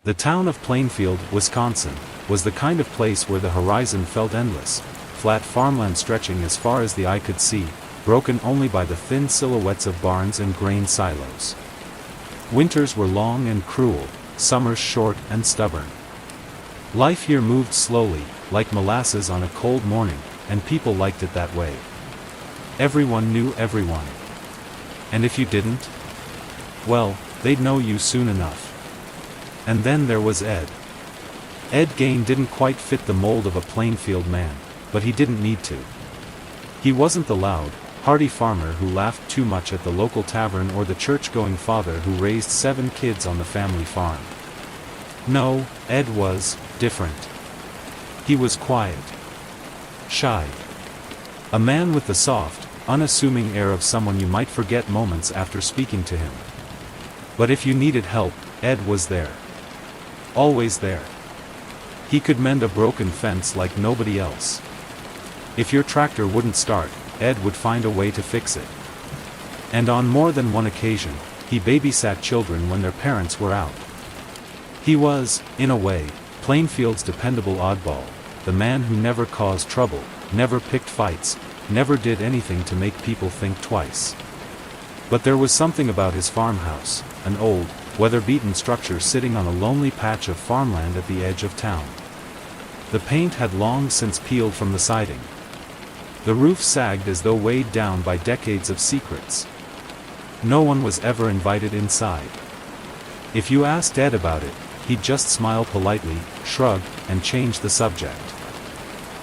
The town of Plainfield, Wisconsin, was the kind of place where the horizon felt endless, flat farmland stretching as far as the eye could see, broken only by the thin silhouettes of barns and grain silos. Winters were long and cruel, summers short and stubborn. Life here moved slowly, like molasses on a cold morning, and people liked it that way. Everyone knew everyone. And if you didn't, well, they'd know you soon enough. And then there was Ed. Ed Gain didn't quite fit the mold of a Plainfield man, but he didn't need to. He wasn't the loud, hearty farmer who laughed too much at the local tavern or the church-going father who raised 7 kids on the family farm. No, Ed was different. He was quiet. Shy. A man with the soft, unassuming air of someone you might forget moments after speaking to him. But if you needed help, Ed was there. Always there. He could mend a broken fence like nobody else. If your tractor wouldn't start, Ed would find a way to fix it. And on more than one occasion, he babysat children when their parents were out. He was, in a way, Plainfield's dependable oddball, the man who never caused trouble, never picked fights, never did anything to make people think twice. But there was something about his farmhouse, an old, weather-beaten structure sitting on a lonely patch of farmland at the edge of town. The paint had long since peeled from the siding. The roof sagged as though weighed down by decades of secrets. No one was ever invited inside. If you asked Ed about it, he'd just smile politely, shrug, and change the subject.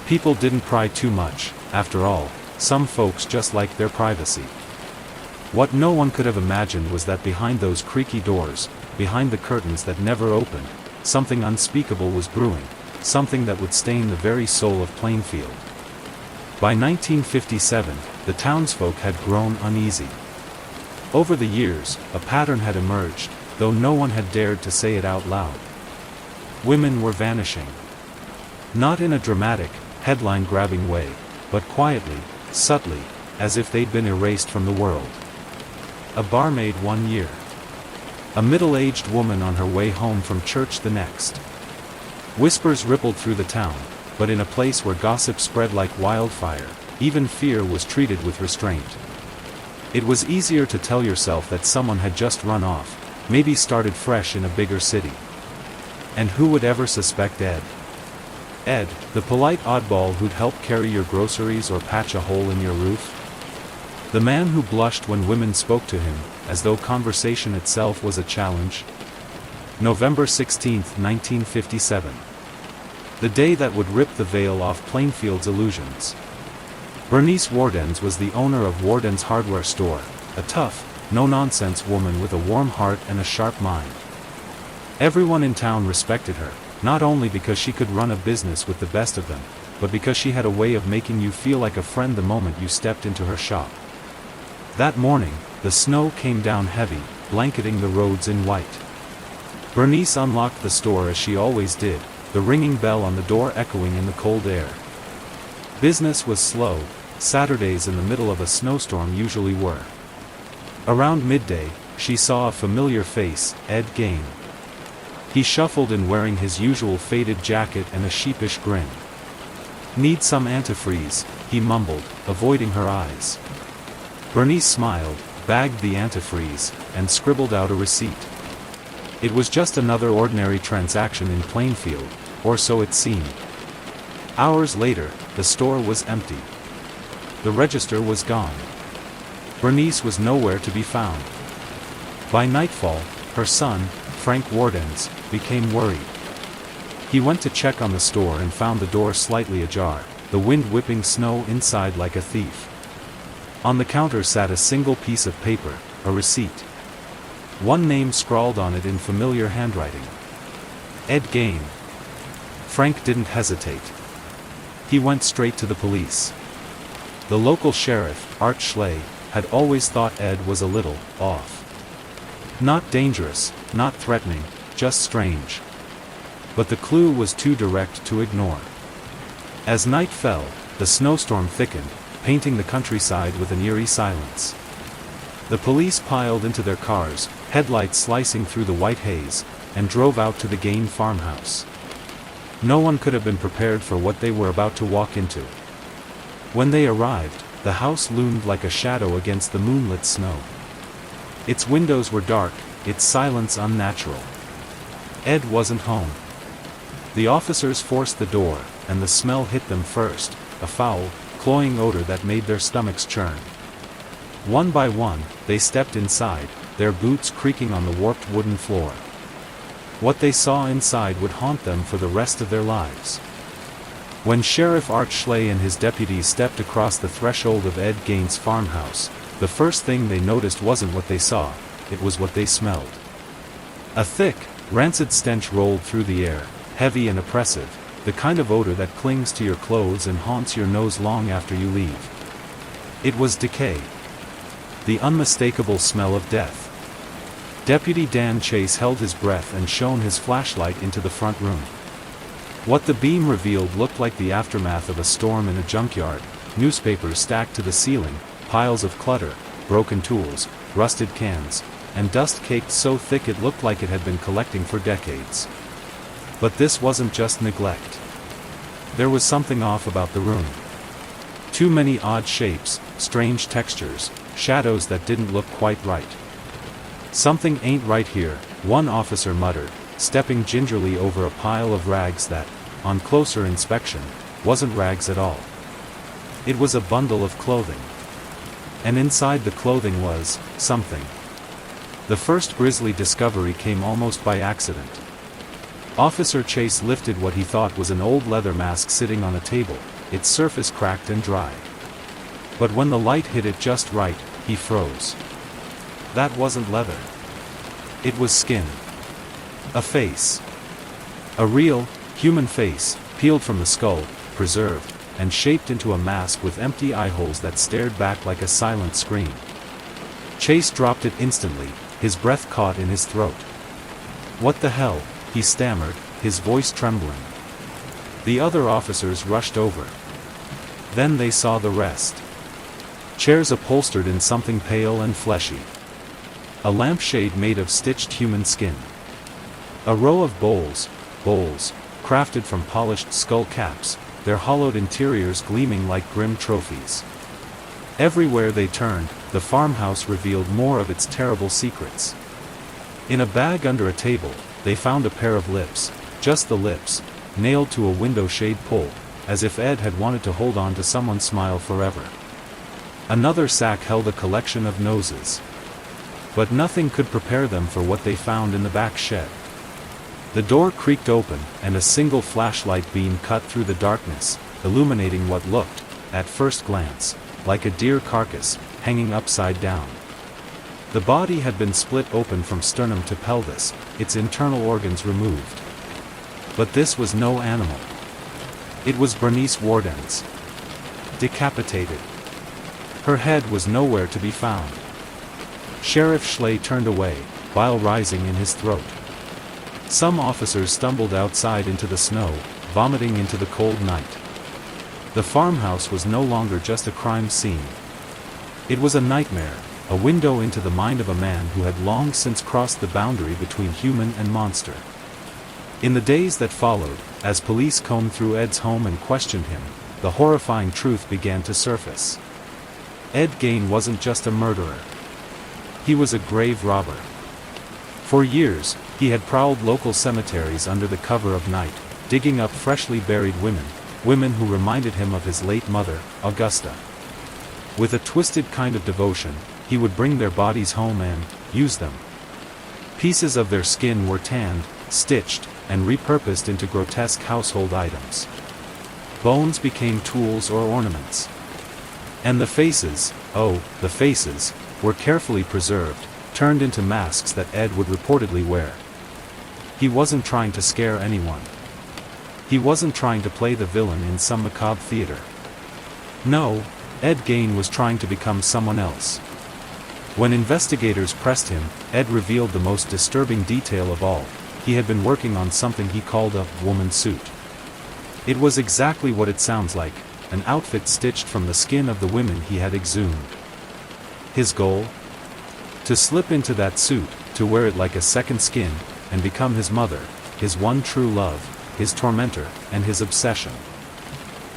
People didn't pry too much, after all, some folks just liked their privacy. What no one could have imagined was that behind those creaky doors, behind the curtains that never opened, something unspeakable was brewing, something that would stain the very soul of Plainfield. By 1957, the townsfolk had grown uneasy. Over the years, a pattern had emerged, though no one had dared to say it out loud. Women were vanishing. Not in a dramatic, headline-grabbing way, but quietly, subtly, as if they'd been erased from the world. A barmaid one year. A middle-aged woman on her way home from church the next. Whispers rippled through the town, but in a place where gossip spread like wildfire, even fear was treated with restraint. It was easier to tell yourself that someone had just run off, maybe started fresh in a bigger city. And who would ever suspect Ed? Ed, the polite oddball who'd help carry your groceries or patch a hole in your roof? The man who blushed when women spoke to him, as though conversation itself was a challenge? November 16, 1957. The day that would rip the veil off Plainfield's illusions. Bernice Wardens was the owner of Wardens Hardware Store, a tough, no-nonsense woman with a warm heart and a sharp mind. Everyone in town respected her, not only because she could run a business with the best of them, but because she had a way of making you feel like a friend the moment you stepped into her shop. That morning, the snow came down heavy, blanketing the roads in white. Bernice unlocked the store as she always did, the ringing bell on the door echoing in the cold air. Business was slow, Saturdays in the middle of a snowstorm usually were. Around midday, she saw a familiar face, Ed Gain. He shuffled in wearing his usual faded jacket and a sheepish grin. "Need some antifreeze," he mumbled, avoiding her eyes. Bernice smiled, bagged the antifreeze, and scribbled out a receipt. It was just another ordinary transaction in Plainfield, or so it seemed. Hours later, the store was empty. The register was gone. Bernice was nowhere to be found. By nightfall, her son, Frank Wardens, became worried. He went to check on the store and found the door slightly ajar, the wind whipping snow inside like a thief. On the counter sat a single piece of paper, a receipt. One name scrawled on it in familiar handwriting. Ed Gain. Frank didn't hesitate. He went straight to the police. The local sheriff, Art Schley, had always thought Ed was a little off. Not dangerous, not threatening, just strange. But the clue was too direct to ignore. As night fell, the snowstorm thickened, painting the countryside with an eerie silence. The police piled into their cars, headlights slicing through the white haze, and drove out to the Gain farmhouse. No one could have been prepared for what they were about to walk into. When they arrived, the house loomed like a shadow against the moonlit snow. Its windows were dark, its silence unnatural. Ed wasn't home. The officers forced the door, and the smell hit them first, a foul, cloying odor that made their stomachs churn. One by one, they stepped inside, their boots creaking on the warped wooden floor. What they saw inside would haunt them for the rest of their lives. When Sheriff Art Schley and his deputies stepped across the threshold of Ed Gain's farmhouse, the first thing they noticed wasn't what they saw, it was what they smelled. A thick, rancid stench rolled through the air, heavy and oppressive, the kind of odor that clings to your clothes and haunts your nose long after you leave. It was decay. The unmistakable smell of death. Deputy Dan Chase held his breath and shone his flashlight into the front room. What the beam revealed looked like the aftermath of a storm in a junkyard, newspapers stacked to the ceiling, piles of clutter, broken tools, rusted cans, and dust caked so thick it looked like it had been collecting for decades. But this wasn't just neglect. There was something off about the room. Too many odd shapes, strange textures, shadows that didn't look quite right. "Something ain't right here," one officer muttered, stepping gingerly over a pile of rags that, on closer inspection, wasn't rags at all. It was a bundle of clothing. And inside the clothing was something. The first grisly discovery came almost by accident. Officer Chase lifted what he thought was an old leather mask sitting on a table, its surface cracked and dry. But when the light hit it just right, he froze. That wasn't leather. It was skin. A face. A real, human face, peeled from the skull, preserved, and shaped into a mask with empty eye holes that stared back like a silent scream. Chase dropped it instantly, his breath caught in his throat. "What the hell?" he stammered, his voice trembling. The other officers rushed over. Then they saw the rest. Chairs upholstered in something pale and fleshy. A lampshade made of stitched human skin. A row of bowls, crafted from polished skull caps, their hollowed interiors gleaming like grim trophies. Everywhere they turned, the farmhouse revealed more of its terrible secrets. In a bag under a table, they found a pair of lips, just the lips, nailed to a window shade pull, as if Ed had wanted to hold on to someone's smile forever. Another sack held a collection of noses. But nothing could prepare them for what they found in the back shed. The door creaked open, and a single flashlight beam cut through the darkness, illuminating what looked, at first glance, like a deer carcass, hanging upside down. The body had been split open from sternum to pelvis, its internal organs removed. But this was no animal. It was Bernice Warden's. Decapitated. Her head was nowhere to be found. Sheriff Schley turned away, bile rising in his throat. Some officers stumbled outside into the snow, vomiting into the cold night. The farmhouse was no longer just a crime scene. It was a nightmare, a window into the mind of a man who had long since crossed the boundary between human and monster. In the days that followed, as police combed through Ed's home and questioned him, the horrifying truth began to surface. Ed Gain wasn't just a murderer. He was a grave robber. For years, he had prowled local cemeteries under the cover of night, digging up freshly buried women who reminded him of his late mother, Augusta. With a twisted kind of devotion, he would bring their bodies home and use them. Pieces of their skin were tanned, stitched, and repurposed into grotesque household items. Bones became tools or ornaments. And the faces, the faces, were carefully preserved, turned into masks that Ed would reportedly wear. He wasn't trying to scare anyone. He wasn't trying to play the villain in some macabre theater. No, Ed Gain was trying to become someone else. When investigators pressed him, Ed revealed the most disturbing detail of all. He had been working on something he called a woman suit. It was exactly what it sounds like, an outfit stitched from the skin of the women he had exhumed. His goal? To slip into that suit, to wear it like a second skin, and become his mother, his one true love, his tormentor, and his obsession.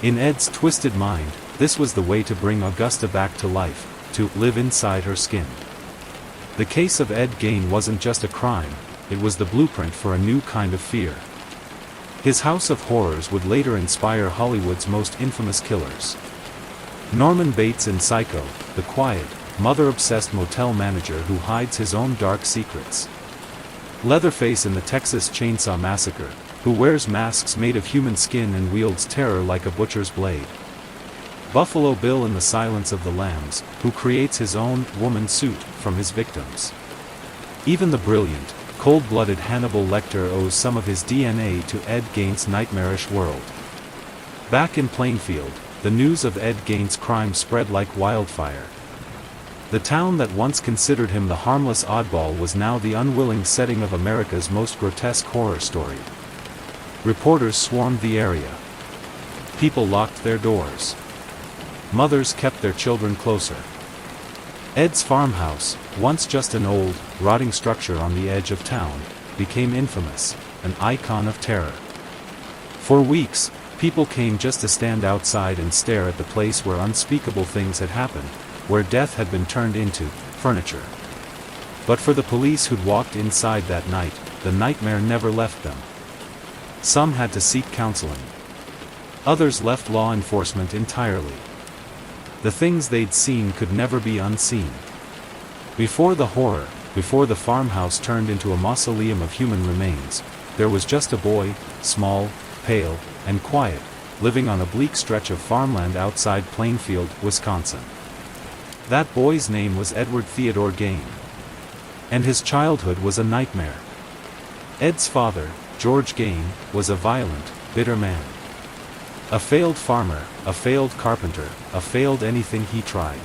In Ed's twisted mind, this was the way to bring Augusta back to life, to live inside her skin. The case of Ed Gein wasn't just a crime, it was the blueprint for a new kind of fear. His house of horrors would later inspire Hollywood's most infamous killers. Norman Bates in Psycho, the quiet, mother-obsessed motel manager who hides his own dark secrets. Leatherface in the Texas Chainsaw Massacre, who wears masks made of human skin and wields terror like a butcher's blade. Buffalo Bill in The Silence of the Lambs, who creates his own woman suit from his victims. Even the brilliant, cold-blooded Hannibal Lecter owes some of his DNA to Ed Gein's nightmarish world. Back in Plainfield, the news of Ed Gein's crime spread like wildfire. The town that once considered him the harmless oddball was now the unwilling setting of America's most grotesque horror story. Reporters swarmed the area. People locked their doors. Mothers kept their children closer. Ed's farmhouse, once just an old, rotting structure on the edge of town, became infamous, an icon of terror. For weeks, people came just to stand outside and stare at the place where unspeakable things had happened, where death had been turned into furniture. But for the police who'd walked inside that night, the nightmare never left them. Some had to seek counseling. Others left law enforcement entirely. The things they'd seen could never be unseen. Before the horror, before the farmhouse turned into a mausoleum of human remains, there was just a boy, small, pale, and quiet, living on a bleak stretch of farmland outside Plainfield, Wisconsin. That boy's name was Edward Theodore Gein. And his childhood was a nightmare. Ed's father, George Gein, was a violent, bitter man. A failed farmer, a failed carpenter, a failed anything he tried.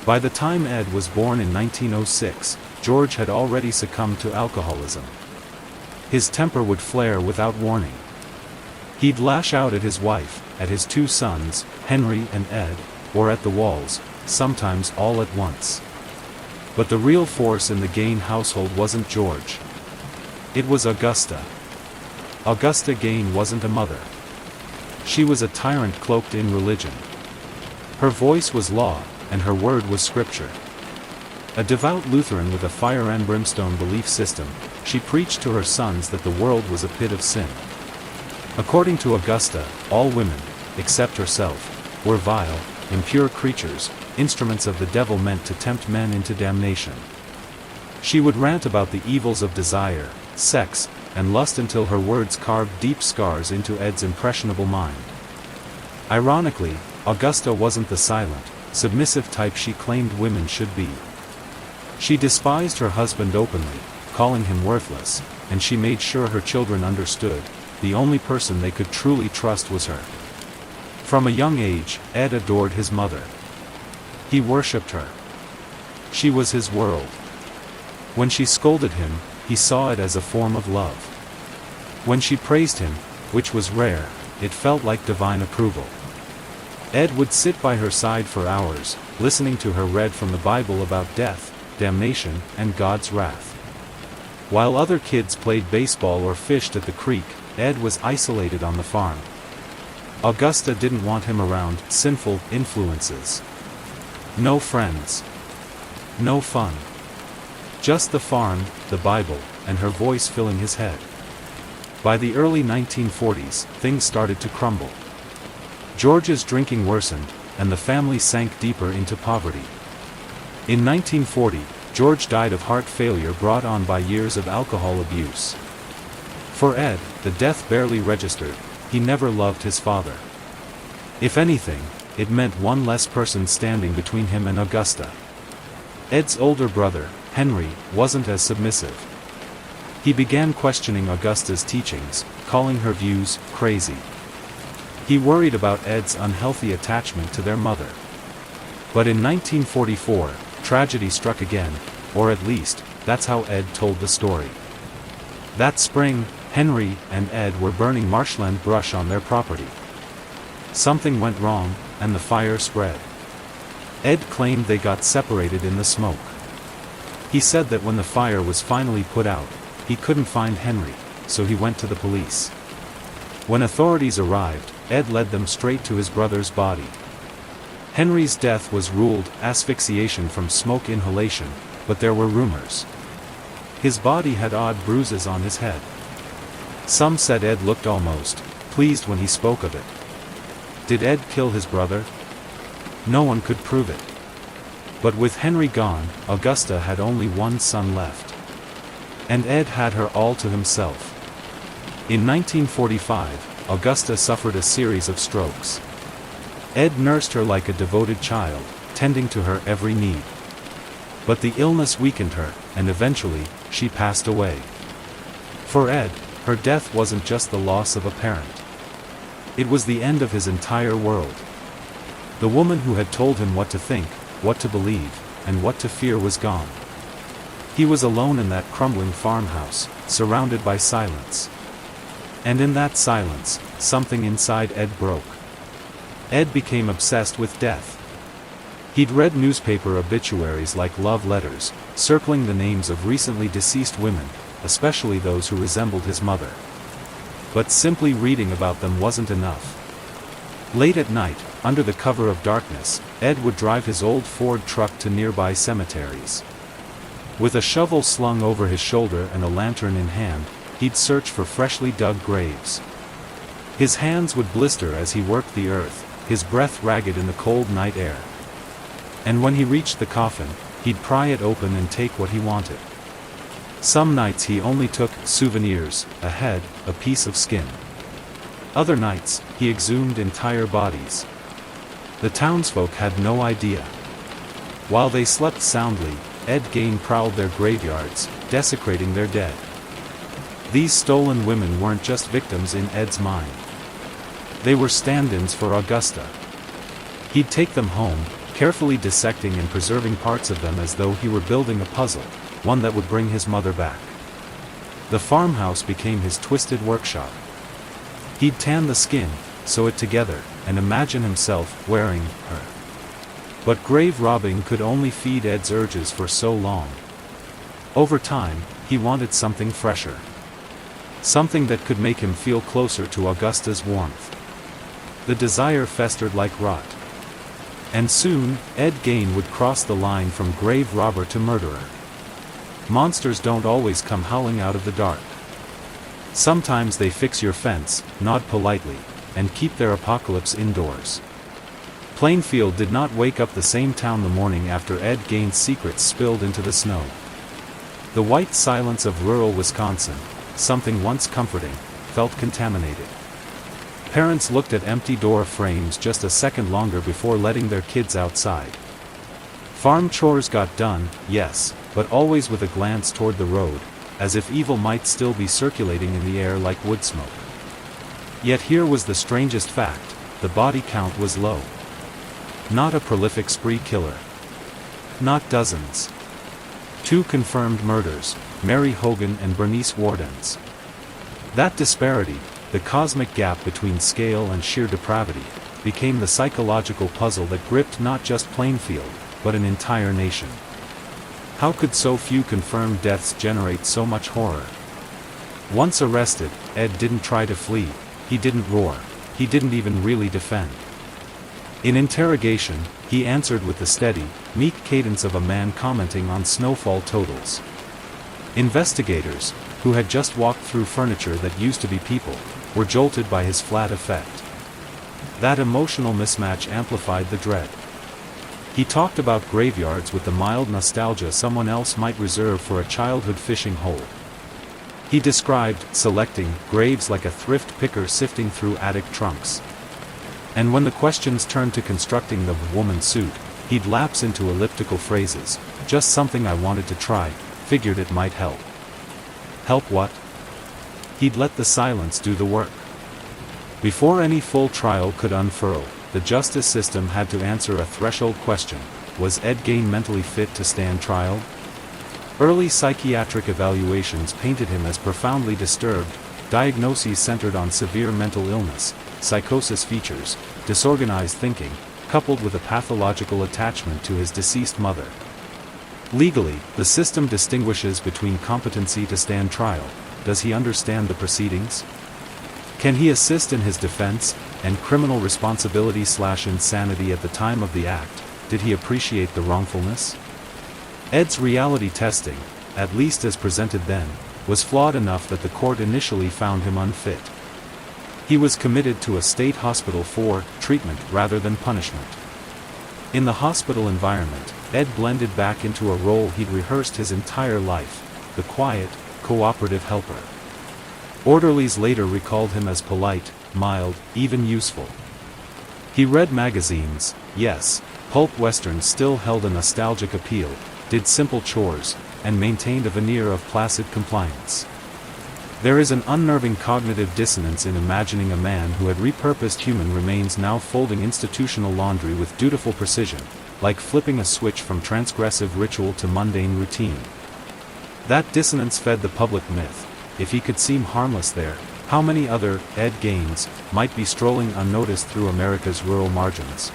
By the time Ed was born in 1906, George had already succumbed to alcoholism. His temper would flare without warning. He'd lash out at his wife, at his two sons, Henry and Ed, or at the walls, sometimes all at once. But the real force in the Gein household wasn't George. It was Augusta. Augusta Gein wasn't a mother. She was a tyrant cloaked in religion. Her voice was law, and her word was scripture. A devout Lutheran with a fire and brimstone belief system, she preached to her sons that the world was a pit of sin. According to Augusta, all women, except herself, were vile, impure creatures, instruments of the devil meant to tempt men into damnation. She would rant about the evils of desire, sex, and lust until her words carved deep scars into Ed's impressionable mind. Ironically, Augusta wasn't the silent, submissive type she claimed women should be. She despised her husband openly, calling him worthless, and she made sure her children understood, the only person they could truly trust was her. From a young age, Ed adored his mother. He worshipped her. She was his world. When she scolded him, he saw it as a form of love. When she praised him, which was rare, it felt like divine approval. Ed would sit by her side for hours, listening to her read from the Bible about death, damnation, and God's wrath. While other kids played baseball or fished at the creek, Ed was isolated on the farm. Augusta didn't want him around sinful influences. No friends. No fun. Just the farm, the Bible, and her voice filling his head. By the early 1940s, things started to crumble. George's drinking worsened, and the family sank deeper into poverty. In 1940, George died of heart failure brought on by years of alcohol abuse. For Ed, the death barely registered. He never loved his father. If anything, it meant one less person standing between him and Augusta. Ed's older brother, Henry, wasn't as submissive. He began questioning Augusta's teachings, calling her views crazy. He worried about Ed's unhealthy attachment to their mother. But in 1944, tragedy struck again, or at least, that's how Ed told the story. That spring, Henry and Ed were burning marshland brush on their property. Something went wrong, and the fire spread. Ed claimed they got separated in the smoke. He said that when the fire was finally put out, he couldn't find Henry, so he went to the police. When authorities arrived, Ed led them straight to his brother's body. Henry's death was ruled asphyxiation from smoke inhalation, but there were rumors. His body had odd bruises on his head. Some said Ed looked almost pleased when he spoke of it. Did Ed kill his brother? No one could prove it. But with Henry gone, Augusta had only one son left. And Ed had her all to himself. In 1945, Augusta suffered a series of strokes. Ed nursed her like a devoted child, tending to her every need. But the illness weakened her, and eventually, she passed away. For Ed, her death wasn't just the loss of a parent. It was the end of his entire world. The woman who had told him what to think, what to believe, and what to fear was gone. He was alone in that crumbling farmhouse, surrounded by silence. And in that silence, something inside Ed broke. Ed became obsessed with death. He'd read newspaper obituaries like love letters, circling the names of recently deceased women, especially those who resembled his mother. But simply reading about them wasn't enough. Late at night, under the cover of darkness, Ed would drive his old Ford truck to nearby cemeteries. With a shovel slung over his shoulder and a lantern in hand, he'd search for freshly dug graves. His hands would blister as he worked the earth, his breath ragged in the cold night air. And when he reached the coffin, he'd pry it open and take what he wanted. Some nights he only took souvenirs, a head, a piece of skin. Other nights, he exhumed entire bodies. The townsfolk had no idea. While they slept soundly, Ed Gain prowled their graveyards, desecrating their dead. These stolen women weren't just victims in Ed's mind. They were stand-ins for Augusta. He'd take them home, carefully dissecting and preserving parts of them as though he were building a puzzle, one that would bring his mother back. The farmhouse became his twisted workshop. He'd tan the skin, sew it together, and imagine himself wearing her. But grave robbing could only feed Ed's urges for so long. Over time, he wanted something fresher. Something that could make him feel closer to Augusta's warmth. The desire festered like rot. And soon, Ed Gain would cross the line from grave robber to murderer. Monsters don't always come howling out of the dark. Sometimes they fix your fence, nod politely, and keep their apocalypse indoors. Plainfield did not wake up the same town the morning after Ed Gain's secrets spilled into the snow. The white silence of rural Wisconsin, something once comforting, felt contaminated. Parents looked at empty door frames just a second longer before letting their kids outside. Farm chores got done, yes, but always with a glance toward the road, as if evil might still be circulating in the air like wood smoke. Yet here was the strangest fact: the body count was low. Not a prolific spree killer. Not dozens. 2 confirmed murders, Mary Hogan and Bernice Wardens. That disparity, the cosmic gap between scale and sheer depravity, became the psychological puzzle that gripped not just Plainfield, but an entire nation. How could so few confirmed deaths generate so much horror? Once arrested, Ed didn't try to flee, he didn't roar, he didn't even really defend. In interrogation, he answered with the steady, meek cadence of a man commenting on snowfall totals. Investigators, who had just walked through furniture that used to be people, were jolted by his flat effect. That emotional mismatch amplified the dread. He talked about graveyards with the mild nostalgia someone else might reserve for a childhood fishing hole. He described selecting graves like a thrift picker sifting through attic trunks. And when the questions turned to constructing the woman suit, he'd lapse into elliptical phrases, just something I wanted to try, figured it might help. Help what? He'd let the silence do the work. Before any full trial could unfurl, the justice system had to answer a threshold question: was Ed Gain mentally fit to stand trial? Early psychiatric evaluations painted him as profoundly disturbed, diagnoses centered on severe mental illness, psychosis features, disorganized thinking, coupled with a pathological attachment to his deceased mother. Legally, the system distinguishes between competency to stand trial. Does he understand the proceedings? Can he assist in his defense, and criminal responsibility/insanity at the time of the act? Did he appreciate the wrongfulness? Ed's reality testing, at least as presented then, was flawed enough that the court initially found him unfit. He was committed to a state hospital for treatment rather than punishment. In the hospital environment, Ed blended back into a role he'd rehearsed his entire life, the quiet, cooperative helper. Orderlies later recalled him as polite, mild, even useful. He read magazines, yes, pulp westerns still held a nostalgic appeal, did simple chores, and maintained a veneer of placid compliance. There is an unnerving cognitive dissonance in imagining a man who had repurposed human remains now folding institutional laundry with dutiful precision, like flipping a switch from transgressive ritual to mundane routine. That dissonance fed the public myth. If he could seem harmless there, how many other Ed Gaines might be strolling unnoticed through America's rural margins?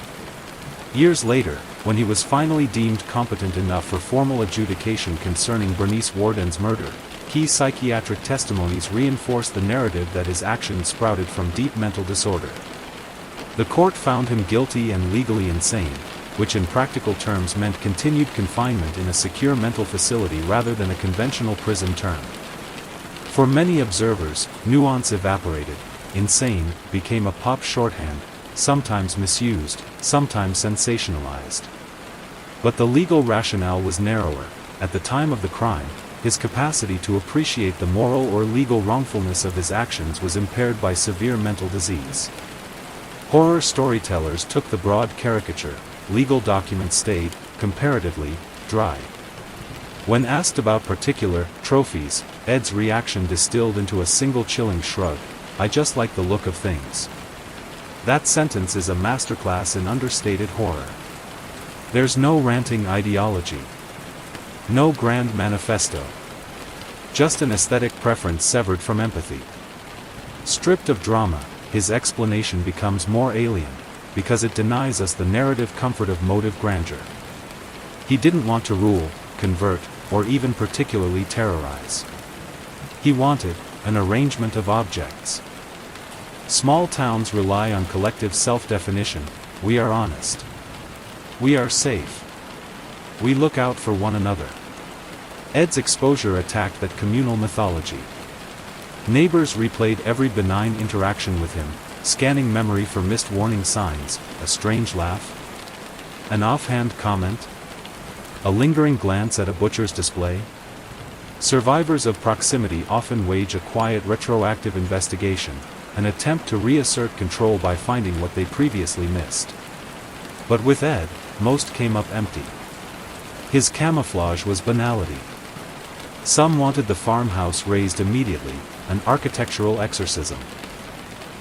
Years later, when he was finally deemed competent enough for formal adjudication concerning Bernice Warden's murder, key psychiatric testimonies reinforced the narrative that his actions sprouted from deep mental disorder. The court found him guilty and legally insane, which in practical terms meant continued confinement in a secure mental facility rather than a conventional prison term. For many observers, nuance evaporated. Insane became a pop shorthand, sometimes misused, sometimes sensationalized. But the legal rationale was narrower. At the time of the crime, his capacity to appreciate the moral or legal wrongfulness of his actions was impaired by severe mental disease. Horror storytellers took the broad caricature. Legal documents stayed, comparatively, dry. When asked about particular trophies, Ed's reaction distilled into a single chilling shrug: "I just like the look of things." That sentence is a masterclass in understated horror. There's no ranting ideology. No grand manifesto. Just an aesthetic preference severed from empathy. Stripped of drama, his explanation becomes more alien, because it denies us the narrative comfort of motive grandeur. He didn't want to rule, convert, or even particularly terrorize. He wanted an arrangement of objects. Small towns rely on collective self-definition. We are honest. We are safe. We look out for one another. Ed's exposure attacked that communal mythology. Neighbors replayed every benign interaction with him, scanning memory for missed warning signs: a strange laugh, an offhand comment, a lingering glance at a butcher's display. Survivors of proximity often wage a quiet retroactive investigation, an attempt to reassert control by finding what they previously missed. But with Ed, most came up empty. His camouflage was banality. Some wanted the farmhouse razed immediately, an architectural exorcism.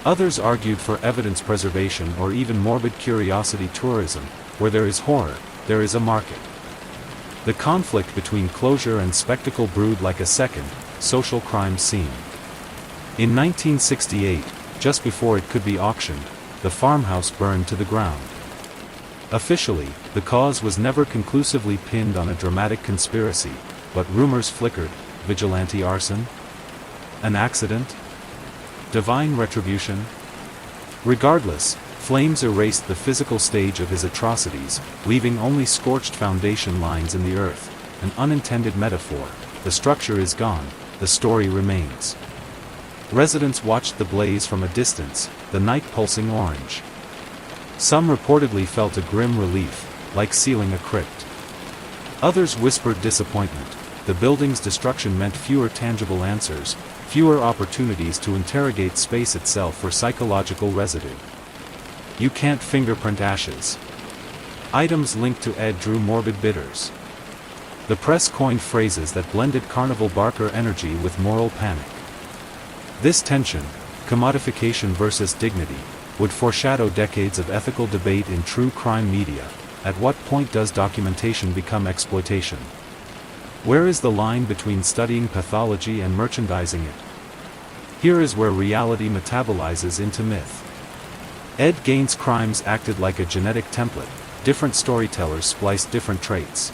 Others argued for evidence preservation or even morbid curiosity tourism. Where there is horror, there is a market. The conflict between closure and spectacle brewed like a second, social crime scene. In 1968, just before it could be auctioned, the farmhouse burned to the ground. Officially, the cause was never conclusively pinned on a dramatic conspiracy, but rumors flickered: vigilante arson? An accident? Divine retribution? Regardless, flames erased the physical stage of his atrocities, leaving only scorched foundation lines in the earth, an unintended metaphor. The structure is gone, the story remains. Residents watched the blaze from a distance, the night pulsing orange. Some reportedly felt a grim relief, like sealing a crypt. Others whispered disappointment. The building's destruction meant fewer tangible answers, fewer opportunities to interrogate space itself for psychological residue. You can't fingerprint ashes. Items linked to Ed drew morbid bidders. The press coined phrases that blended carnival barker energy with moral panic. This tension, commodification versus dignity, would foreshadow decades of ethical debate in true crime media. At what point does documentation become exploitation? Where is the line between studying pathology and merchandising it? Here is where reality metabolizes into myth. Ed Gaines' crimes acted like a genetic template. Different storytellers spliced different traits.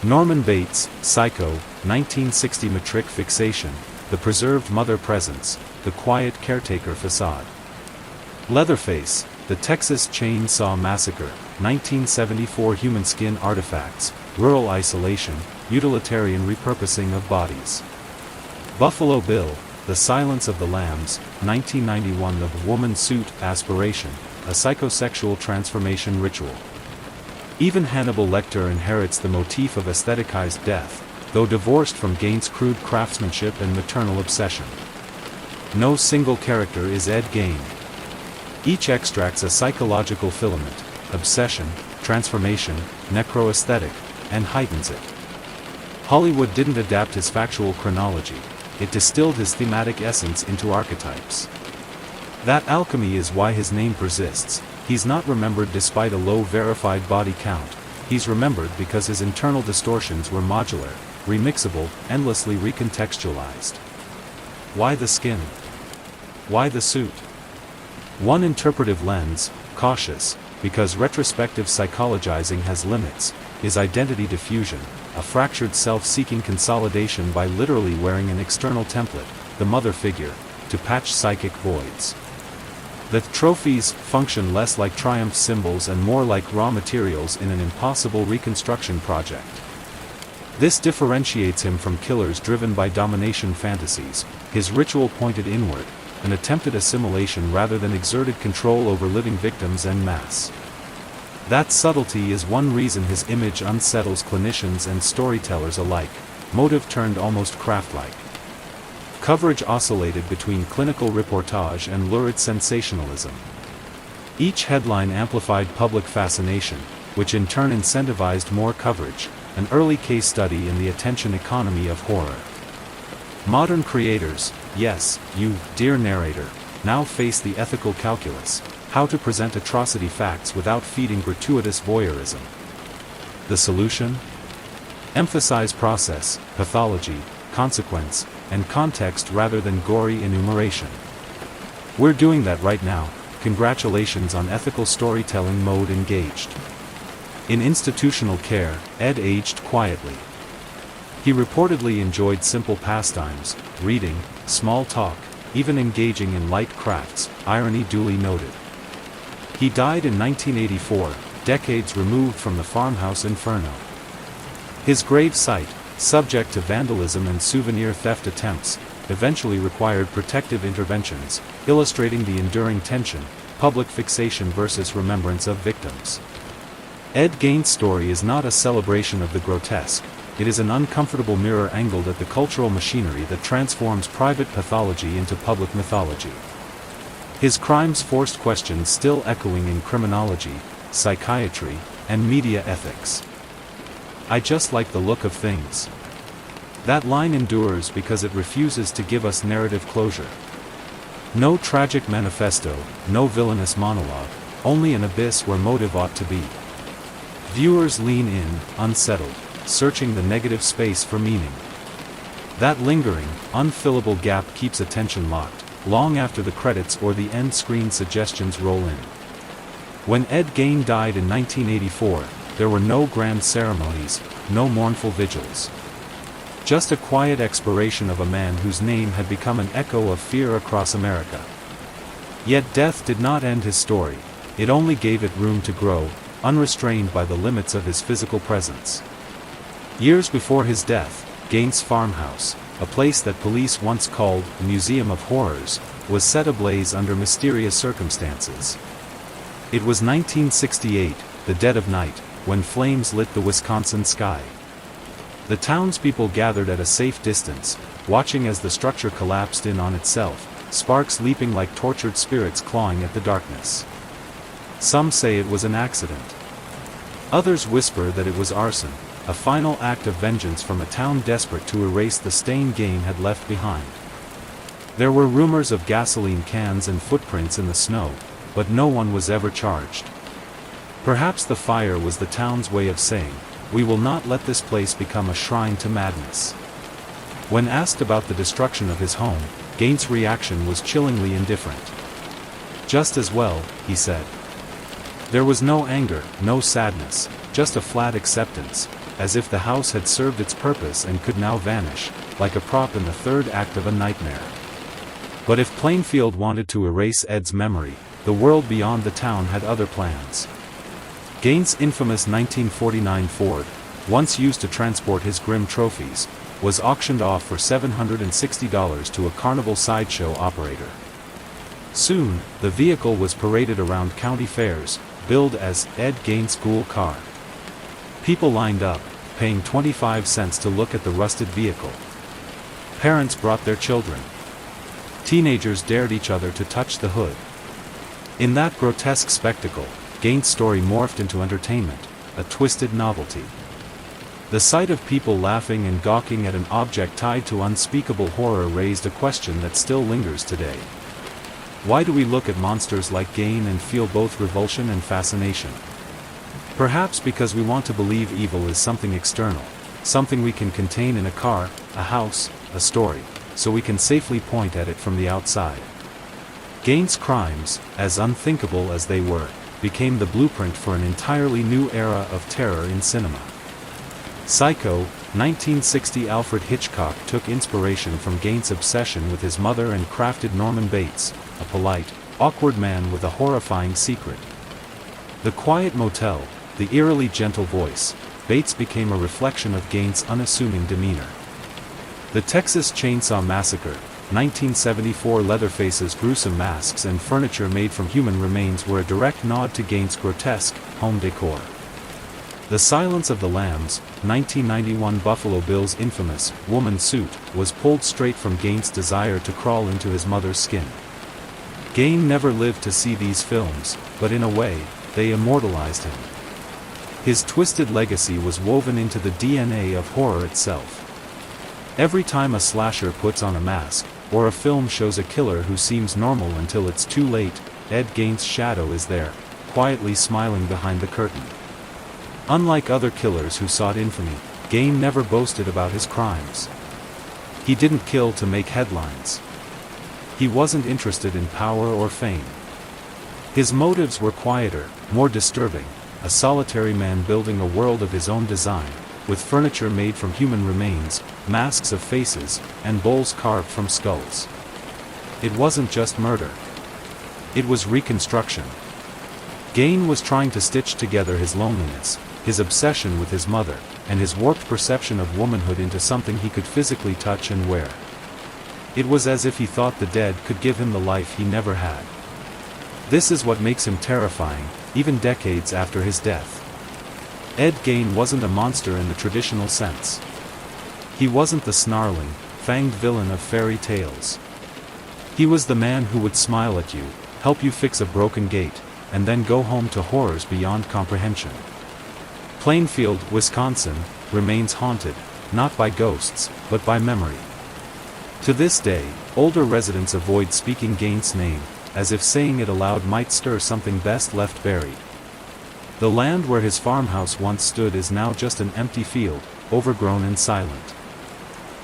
Norman Bates, Psycho, 1960 Matric fixation, the preserved mother presence, the quiet caretaker facade. Leatherface, the Texas Chainsaw Massacre, 1974 human skin artifacts, rural isolation, utilitarian repurposing of bodies. Buffalo Bill, The Silence of the Lambs, 1991 The Woman Suit Aspiration, a psychosexual transformation ritual. Even Hannibal Lecter inherits the motif of aestheticized death, though divorced from Gain's crude craftsmanship and maternal obsession. No single character is Ed Gein. Each extracts a psychological filament, obsession, transformation, necroaesthetic, and heightens it. Hollywood didn't adapt his factual chronology, it distilled his thematic essence into archetypes. That alchemy is why his name persists. He's not remembered despite a low verified body count, he's remembered because his internal distortions were modular, remixable, endlessly recontextualized. Why the skin? Why the suit? One interpretive lens, cautious, because retrospective psychologizing has limits, is identity diffusion, a fractured self-seeking consolidation by literally wearing an external template, the mother figure, to patch psychic voids. The trophies function less like triumph symbols and more like raw materials in an impossible reconstruction project. This differentiates him from killers driven by domination fantasies, his ritual pointed inward, an attempted assimilation rather than exerted control over living victims en masse. That subtlety is one reason his image unsettles clinicians and storytellers alike, motive turned almost craft-like. Coverage oscillated between clinical reportage and lurid sensationalism. Each headline amplified public fascination, which in turn incentivized more coverage, an early case study in the attention economy of horror. Modern creators, yes, you, dear narrator, now face the ethical calculus, how to present atrocity facts without feeding gratuitous voyeurism. The solution? Emphasize process, pathology, consequence, and context rather than gory enumeration. We're doing that right now, congratulations on ethical storytelling mode engaged. In institutional care, Ed aged quietly. He reportedly enjoyed simple pastimes, reading, small talk, even engaging in light crafts, irony duly noted. He died in 1984, decades removed from the farmhouse inferno. His grave site, subject to vandalism and souvenir theft attempts, eventually required protective interventions, illustrating the enduring tension, public fixation versus remembrance of victims. Ed Gein's story is not a celebration of the grotesque, it is an uncomfortable mirror angled at the cultural machinery that transforms private pathology into public mythology. His crimes forced questions still echoing in criminology, psychiatry, and media ethics. I just like the look of things. That line endures because it refuses to give us narrative closure. No tragic manifesto, no villainous monologue, only an abyss where motive ought to be. Viewers lean in, unsettled, searching the negative space for meaning. That lingering, unfillable gap keeps attention locked, long after the credits or the end screen suggestions roll in. When Ed Gein died in 1984, there were no grand ceremonies, no mournful vigils. Just a quiet expiration of a man whose name had become an echo of fear across America. Yet death did not end his story, it only gave it room to grow, unrestrained by the limits of his physical presence. Years before his death, Gein's farmhouse, a place that police once called a museum of horrors, was set ablaze under mysterious circumstances. It was 1968, the dead of night, when flames lit the Wisconsin sky. The townspeople gathered at a safe distance, watching as the structure collapsed in on itself, sparks leaping like tortured spirits clawing at the darkness. Some say it was an accident. Others whisper that it was arson, a final act of vengeance from a town desperate to erase the stain Gein had left behind. There were rumors of gasoline cans and footprints in the snow, but no one was ever charged. Perhaps the fire was the town's way of saying, "We will not let this place become a shrine to madness." When asked about the destruction of his home, Gein's reaction was chillingly indifferent. "Just as well," he said. There was no anger, no sadness, just a flat acceptance. as if the house had served its purpose and could now vanish, like a prop in the third act of a nightmare. But if Plainfield wanted to erase Ed's memory, the world beyond the town had other plans. Gaines' infamous 1949 Ford, once used to transport his grim trophies, was auctioned off for $760 to a carnival sideshow operator. Soon, the vehicle was paraded around county fairs, billed as Ed Gaines' school car. People lined up, paying 25 cents to look at the rusted vehicle. Parents brought their children. Teenagers dared each other to touch the hood. In that grotesque spectacle, Gaines' story morphed into entertainment, a twisted novelty. The sight of people laughing and gawking at an object tied to unspeakable horror raised a question that still lingers today. Why do we look at monsters like Gaines and feel both revulsion and fascination? Perhaps because we want to believe evil is something external, something we can contain in a car, a house, a story, so we can safely point at it from the outside. Gaines' crimes, as unthinkable as they were, became the blueprint for an entirely new era of terror in cinema. Psycho, 1960. Alfred Hitchcock took inspiration from Gaines' obsession with his mother and crafted Norman Bates, a polite, awkward man with a horrifying secret. The quiet motel, the eerily gentle voice, Bates became a reflection of Gaines' unassuming demeanor. The Texas Chainsaw Massacre, 1974. Leatherface's gruesome masks and furniture made from human remains were a direct nod to Gaines' grotesque, home decor. The Silence of the Lambs, 1991. Buffalo Bill's infamous, woman suit, was pulled straight from Gaines' desire to crawl into his mother's skin. Gaines never lived to see these films, but in a way, they immortalized him. His twisted legacy was woven into the DNA of horror itself. Every time a slasher puts on a mask, or a film shows a killer who seems normal until it's too late, Ed Gaines' shadow is there, quietly smiling behind the curtain. Unlike other killers who sought infamy, Gaines never boasted about his crimes. He didn't kill to make headlines. He wasn't interested in power or fame. His motives were quieter, more disturbing, a solitary man building a world of his own design, with furniture made from human remains, masks of faces, and bowls carved from skulls. It wasn't just murder. It was reconstruction. Gaines was trying to stitch together his loneliness, his obsession with his mother, and his warped perception of womanhood into something he could physically touch and wear. It was as if he thought the dead could give him the life he never had. This is what makes him terrifying, even decades after his death. Ed Gaines wasn't a monster in the traditional sense. He wasn't the snarling, fanged villain of fairy tales. He was the man who would smile at you, help you fix a broken gate, and then go home to horrors beyond comprehension. Plainfield, Wisconsin, remains haunted, not by ghosts, but by memory. To this day, older residents avoid speaking Gaines' name, as if saying it aloud might stir something best left buried. The land where his farmhouse once stood is now just an empty field, overgrown and silent.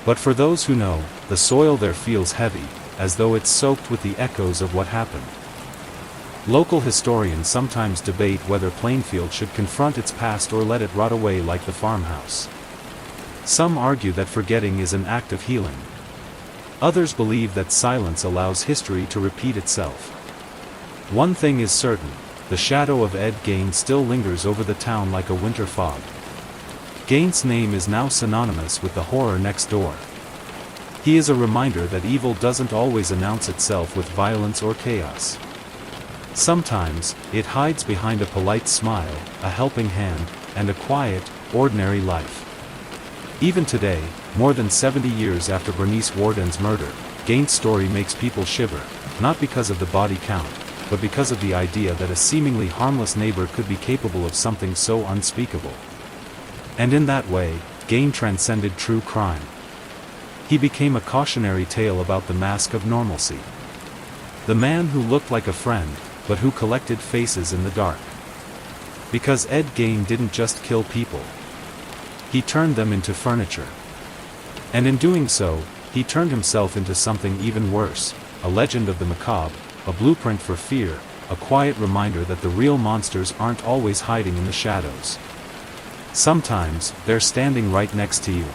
But for those who know, the soil there feels heavy, as though it's soaked with the echoes of what happened. Local historians sometimes debate whether Plainfield should confront its past or let it rot away like the farmhouse. Some argue that forgetting is an act of healing. Others believe that silence allows history to repeat itself. One thing is certain, the shadow of Ed Gaines still lingers over the town like a winter fog. Gaines' name is now synonymous with the horror next door. He is a reminder that evil doesn't always announce itself with violence or chaos. Sometimes, it hides behind a polite smile, a helping hand, and a quiet, ordinary life. Even today, more than 70 years after Bernice Warden's murder, Gaines' story makes people shiver, not because of the body count, but because of the idea that a seemingly harmless neighbor could be capable of something so unspeakable. And in that way, Gaines transcended true crime. He became a cautionary tale about the mask of normalcy. The man who looked like a friend, but who collected faces in the dark. Because Ed Gaines didn't just kill people. He turned them into furniture. And in doing so, he turned himself into something even worse, a legend of the macabre, a blueprint for fear, a quiet reminder that the real monsters aren't always hiding in the shadows. Sometimes, they're standing right next to you.